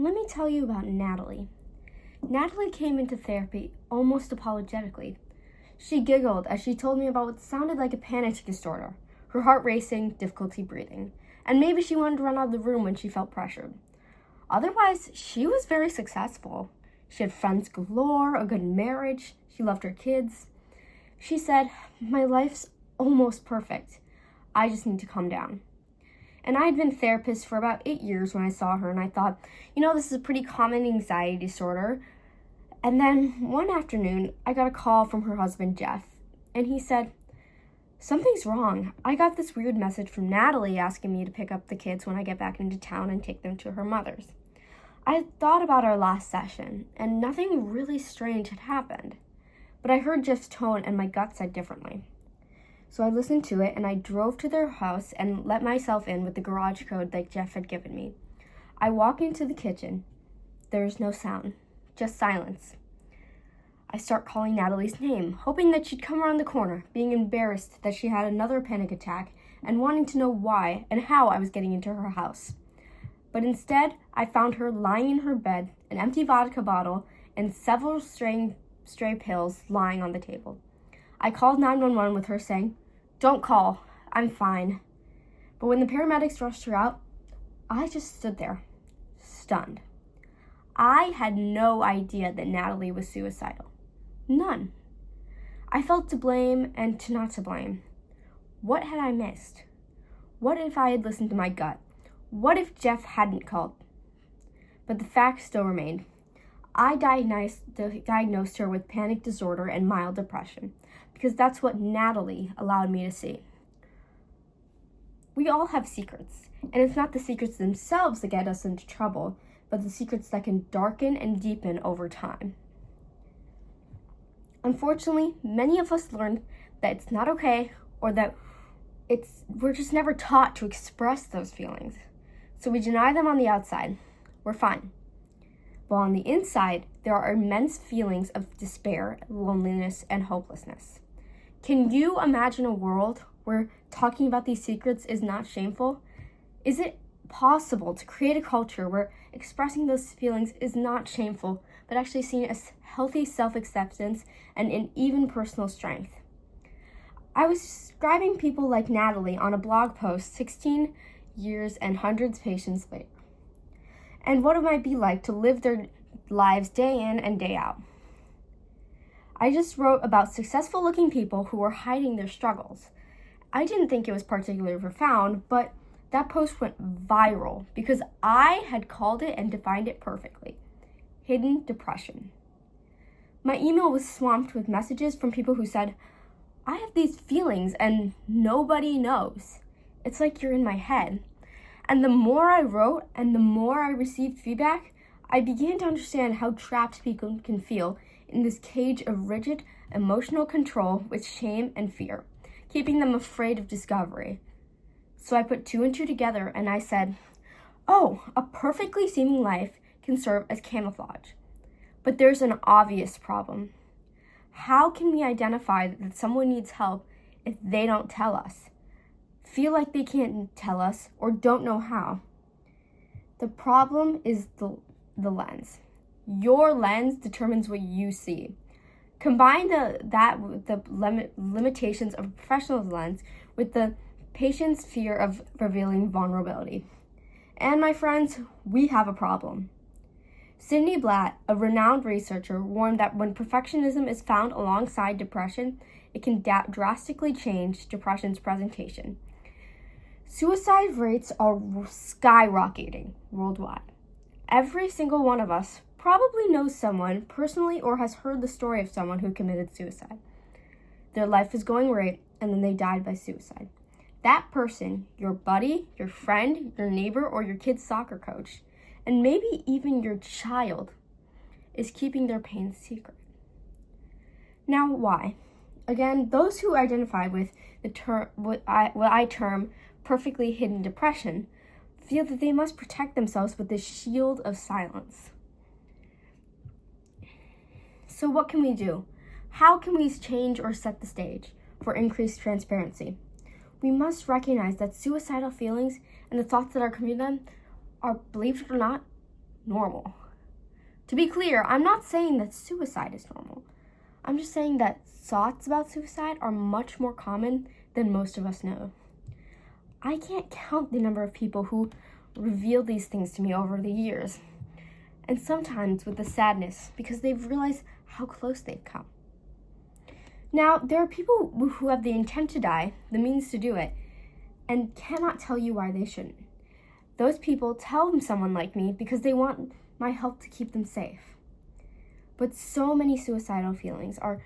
Let me tell you about Natalie. Natalie came into therapy almost apologetically. She giggled as she told me about what sounded like a panic disorder, her heart racing, difficulty breathing, and maybe she wanted to run out of the room when she felt pressured. Otherwise, she was very successful. She had friends galore, a good marriage, she loved her kids. She said, "My life's almost perfect. I just need to calm down." And I had been a therapist for about 8 years when I saw her, and I thought, this is a pretty common anxiety disorder. And then one afternoon, I got a call from her husband, Jeff, and he said, "Something's wrong. I got this weird message from Natalie asking me to pick up the kids when I get back into town and take them to her mother's." I had thought about our last session, and nothing really strange had happened. But I heard Jeff's tone, and my gut said differently. So I listened to it, and I drove to their house and let myself in with the garage code that Jeff had given me. I walk into the kitchen. There is no sound, just silence. I start calling Natalie's name, hoping that she'd come around the corner, being embarrassed that she had another panic attack and wanting to know why and how I was getting into her house. But instead, I found her lying in her bed, an empty vodka bottle, and several stray pills lying on the table. I called 911 with her saying, "Don't call, I'm fine." But when the paramedics rushed her out, I just stood there, stunned. I had no idea that Natalie was suicidal. None. I felt to blame and to not to blame. What had I missed? What if I had listened to my gut? What if Jeff hadn't called? But the fact still remained. I diagnosed her with panic disorder and mild depression because that's what Natalie allowed me to see. We all have secrets, and it's not the secrets themselves that get us into trouble, but the secrets that can darken and deepen over time. Unfortunately, many of us learned that it's not okay or that we're just never taught to express those feelings. So we deny them on the outside. We're fine. But on the inside, there are immense feelings of despair, loneliness, and hopelessness. Can you imagine a world where talking about these secrets is not shameful? Is it possible to create a culture where expressing those feelings is not shameful, but actually seen as healthy self-acceptance and an even personal strength? I was describing people like Natalie on a blog post 16 years and hundreds of patients later, and what it might be like to live their lives day in and day out. I just wrote about successful-looking people who were hiding their struggles. I didn't think it was particularly profound, but that post went viral because I had called it and defined it perfectly. Hidden depression. My email was swamped with messages from people who said, "I have these feelings and nobody knows. It's like you're in my head." And the more I wrote and the more I received feedback, I began to understand how trapped people can feel in this cage of rigid emotional control with shame and fear, keeping them afraid of discovery. So I put 2 and 2 together and I said, "Oh, a perfectly seeming life can serve as camouflage." But there's an obvious problem. How can we identify that someone needs help if they don't tell us, feel like they can't tell us, or don't know how? The problem is the lens. Your lens determines what you see. Combine that with the limitations of a professional's lens with the patient's fear of revealing vulnerability. And my friends, we have a problem. Sydney Blatt, a renowned researcher, warned that when perfectionism is found alongside depression, it can drastically change depression's presentation. Suicide rates are skyrocketing worldwide. Every single one of us probably knows someone personally or has heard the story of someone who committed suicide. Their life is going great, and then they died by suicide. That person, your buddy, your friend, your neighbor, or your kid's soccer coach, and maybe even your child, is keeping their pain secret. Now, why? Again, those who identify with what I term perfectly hidden depression feel that they must protect themselves with this shield of silence. So what can we do? How can we change or set the stage for increased transparency? We must recognize that suicidal feelings and the thoughts that are coming to them are, believe it or not, normal. To be clear, I'm not saying that suicide is normal. I'm just saying that thoughts about suicide are much more common than most of us know. I can't count the number of people who reveal these things to me over the years, and sometimes with the sadness because they've realized how close they've come. Now, there are people who have the intent to die, the means to do it, and cannot tell you why they shouldn't. Those people tell someone like me because they want my help to keep them safe. But so many suicidal feelings are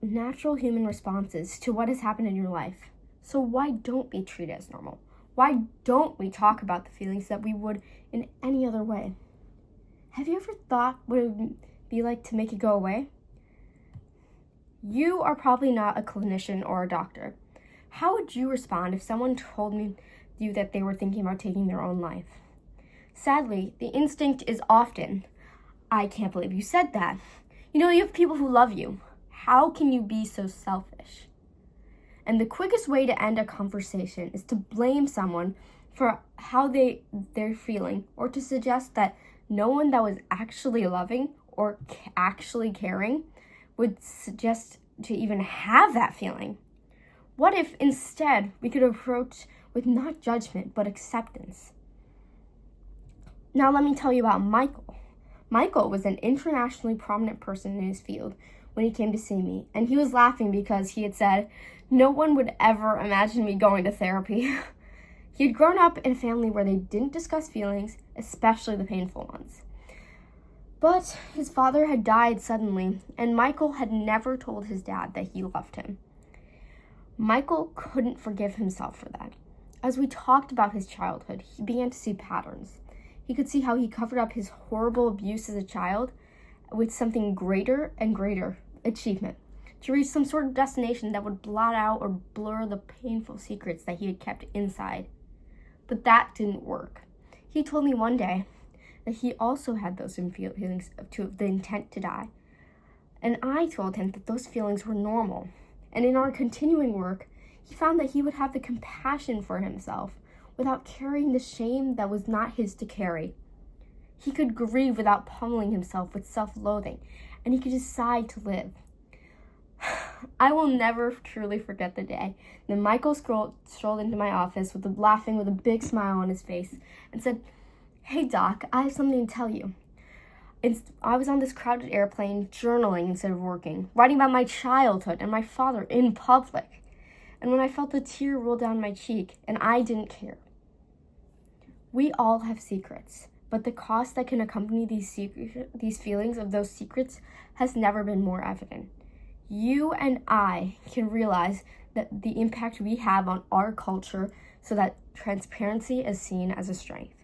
natural human responses to what has happened in your life. So why don't we treat it as normal? Why don't we talk about the feelings that we would in any other way? Have you ever thought what it would be like to make it go away? You are probably not a clinician or a doctor. How would you respond if someone told you that they were thinking about taking their own life? Sadly, the instinct is often, I can't believe you said that. You have people who love you. How can you be so selfish? And the quickest way to end a conversation is to blame someone for how they're feeling, or to suggest that no one that was actually loving or actually caring would suggest to even have that feeling. What if instead we could approach with not judgment but acceptance? Now let me tell you about Michael. Michael was an internationally prominent person in his field when he came to see me, and he was laughing because he had said, "No one would ever imagine me going to therapy." He had grown up in a family where they didn't discuss feelings, especially the painful ones. But his father had died suddenly, and Michael had never told his dad that he loved him. Michael couldn't forgive himself for that. As we talked about his childhood, he began to see patterns. He could see how he covered up his horrible abuse as a child with something greater and greater achievement, to reach some sort of destination that would blot out or blur the painful secrets that he had kept inside. But that didn't work. He told me one day that he also had those feelings of the intent to die. And I told him that those feelings were normal. And in our continuing work, he found that he would have the compassion for himself without carrying the shame that was not his to carry. He could grieve without pummeling himself with self-loathing, and he could decide to live. I will never truly forget the day that Michael strolled into my office laughing with a big smile on his face and said, "Hey Doc, I have something to tell you. I was on this crowded airplane journaling instead of working, writing about my childhood and my father in public. And when I felt a tear roll down my cheek, and I didn't care." We all have secrets, but the cost that can accompany these feelings of those secrets has never been more evident. You and I can realize that the impact we have on our culture so that transparency is seen as a strength.